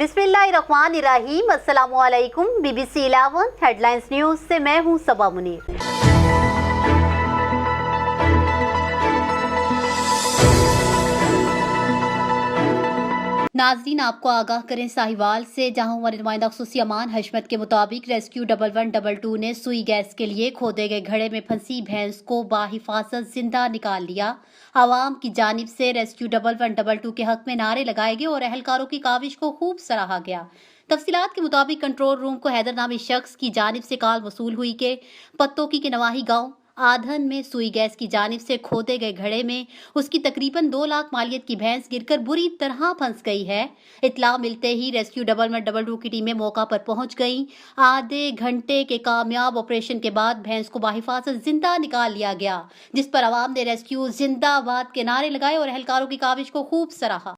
बिस्मिल्लाहिर्रहमानिर्रहीम। अस्सलामुअलैकुम। BBC 11 headlines news से मैं हूं सबा मुनीर। नाज़रीन, आपको आगाह करें साहिवाल से, जहां हमारे नुमाइंदा खुसूसी अमान हशमत के मुताबिक रेस्क्यू 1112 ने सुई गैस के लिए खोदे गए घड़े में फंसी भैंस को बाहिफाजत जिंदा निकाल लिया। आवाम की जानिब से रेस्क्यू 1112 के हक में नारे लगाए गए और अहलकारों की काविश को खूब सराहा गया। तफसीलात के मुताबिक कंट्रोल रूम को हैदर नामी शख्स की जानिब से कॉल वसूल हुई कि पत्तोकी के नवाही गांव आधन में सुई गैस की जानिब से खोदे गए घड़े में उसकी तकरीबन 2 लाख मालियत की भैंस गिरकर बुरी तरह फंस गई है। इत्तला मिलते ही रेस्क्यू 1112 की टीमें मौका पर पहुंच गईं। आधे घंटे के कामयाब ऑपरेशन के बाद भैंस को बाहिफाजत जिंदा निकाल लिया गया, जिस पर आवाम ने रेस्क्यू जिंदाबाद के नारे लगाए और अहलकारों की काविश को खूब सराहा।